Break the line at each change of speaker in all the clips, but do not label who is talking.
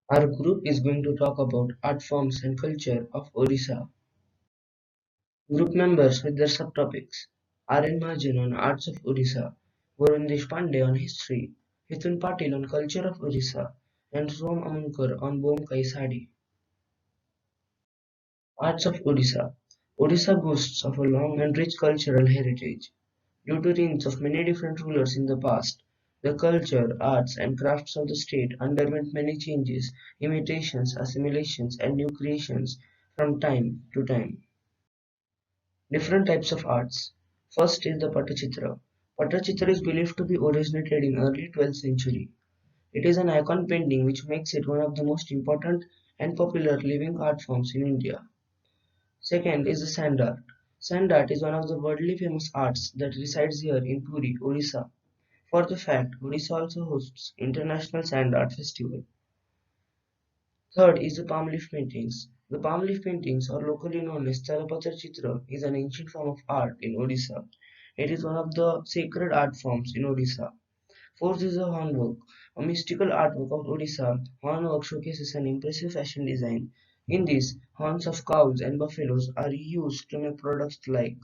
Our group is going to talk about art forms and culture of Odisha. Group members with their subtopics: R.N. Mahajan on Arts of Odisha, Varun Deshpande on History, Hithun Patil on Culture of Odisha, and Rom Amankar on Bomkai Sadi. Arts of Odisha. Odisha boasts of a long and rich cultural heritage. Due to reigns of many different rulers in the past, the culture, arts, and crafts of the state underwent many changes, imitations, assimilations, and new creations from time to time. Different types of arts. First is the Patachitra. Patachitra is believed to be originated in early 12th century. It is an icon painting which makes it one of the most important and popular living art forms in India. Second is the sand art. Sand art is one of the worldly famous arts that resides here in Puri, Odisha. For the fact, Odisha also hosts International Sand Art Festival. Third is the palm leaf paintings. The palm leaf paintings, or locally known as Talapatar Chitra, is an ancient form of art in Odisha. It is one of the sacred art forms in Odisha. Fourth is the hornwork, a mystical artwork of Odisha. Hornwork showcases an impressive fashion design. In this, horns of cows and buffaloes are used to make products like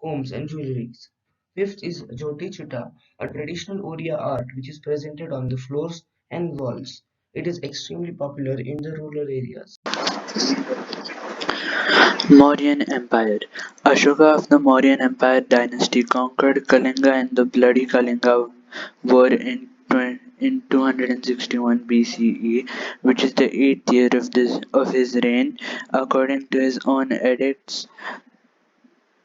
combs and jewelries. Fifth is Jyoti Chutta, a traditional Odia art which is presented on the floors and walls. It is extremely popular in the rural areas.
Mauryan Empire. Ashoka of the Mauryan Empire dynasty conquered Kalinga and the Bloody Kalinga War in 261 BCE, which is the eighth year of his reign. According to his own edicts,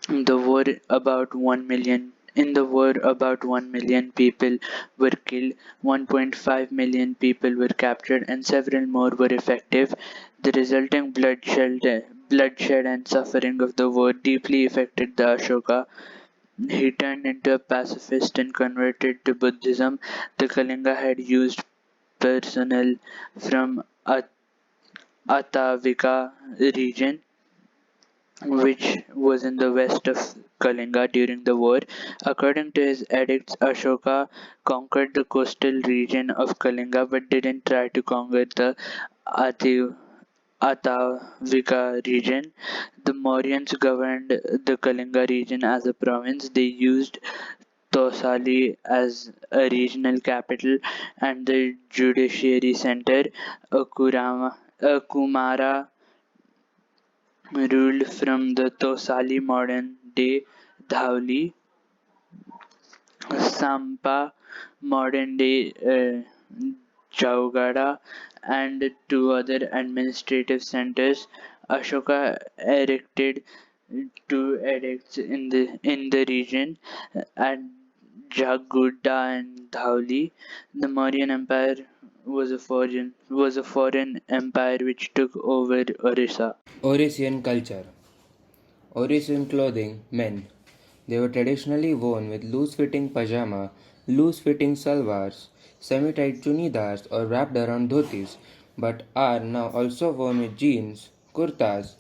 the war about 1 million in the war about 1 million people were killed, 1.5 million people were captured, and several more were effective. The resulting bloodshed and suffering of the war deeply affected the Ashoka. He turned into a pacifist and converted to Buddhism. The Kalinga had used personnel from Atavika region, which was in the west of Kalinga during the war. According to his edicts, Ashoka conquered the coastal region of Kalinga but didn't try to conquer the Ati- Atavika region. The Mauryans governed the Kalinga region as a province. They used Tosali as a regional capital and the judiciary center. Kumara ruled from the Tosali modern-day Dhauli, Sampa modern-day Jaugada, and two other administrative centers. Ashoka erected two edicts in the region at Jaguda and Dhauli. The Mauryan Empire was a foreign empire which took over Orissa.
Orisian culture. Orisian clothing, men. They were traditionally worn with loose fitting pajama, loose fitting salwars, semi tight chunidars, or wrapped around dhotis, but are now also worn with jeans, kurtas.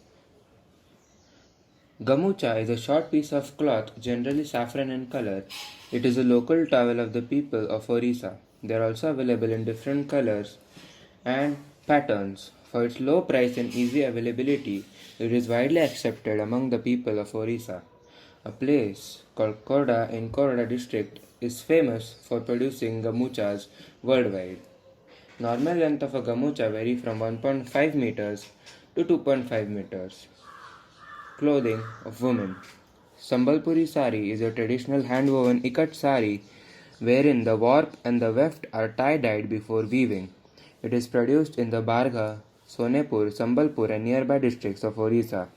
Gamucha is a short piece of cloth, generally saffron in color. It is a local towel of the people of Orissa. They are also available in different colors and patterns. For its low price and easy availability, it is widely accepted among the people of Orissa. A place called Korda in Korda district is famous for producing gamuchas worldwide. Normal length of a gamucha vary from 1.5 meters to 2.5 meters. Clothing of women. Sambalpuri sari is a traditional hand-woven ikat sari wherein the warp and the weft are tie-dyed before weaving. It is produced in the Bargha, Sonepur, Sambalpur and nearby districts of Orissa.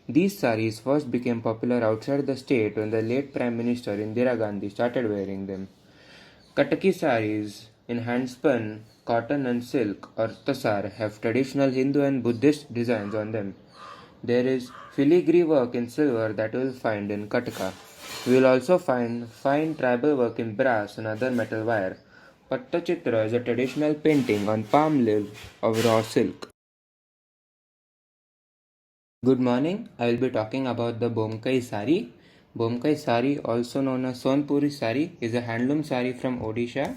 These saris first became popular outside the state when the late Prime Minister Indira Gandhi started wearing them. Kataki saris in handspun cotton and silk or tasar have traditional Hindu and Buddhist designs on them. There is filigree work in silver that you will find in Kataka. You will also find fine tribal work in brass and other metal wire. Pattachitra is a traditional painting on palm leaves of raw silk. Good morning. I will be talking about the Bomkai sari. Bomkai sari, also known as Sonpuri sari, is a handloom sari from Odisha.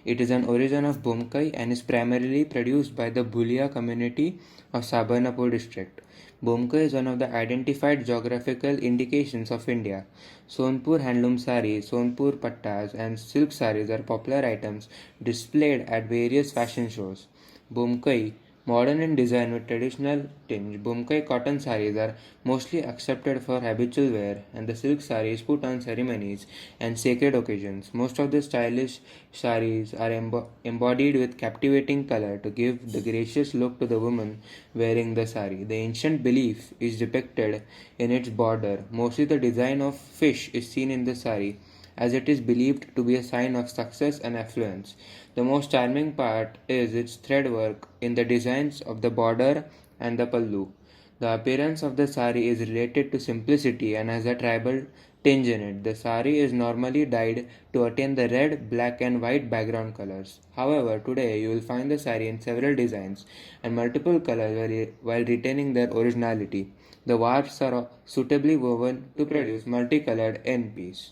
It is an origin of Bomkai and is primarily produced by the Bulia community of Sabarnapur district. Bomkai is one of the identified geographical indications of India. Sonpur handloom saris, Sonpur pattas, and silk saris are popular items displayed at various fashion shows. Bomkai, modern in design with traditional tinge, Bomkai cotton saris are mostly accepted for habitual wear, and the silk saris put on ceremonies and sacred occasions. Most of the stylish saris are embodied with captivating color to give the gracious look to the woman wearing the sari. The ancient belief is depicted in its border. Mostly the design of fish is seen in the sari, as it is believed to be a sign of success and affluence. The most charming part is its thread work in the designs of the border and the pallu. The appearance of the sari is related to simplicity and has a tribal tinge in it. The sari is normally dyed to attain the red, black, and white background colors. However, today you will find the sari in several designs and multiple colors while retaining their originality. The warps are suitably woven to produce multicolored end piece.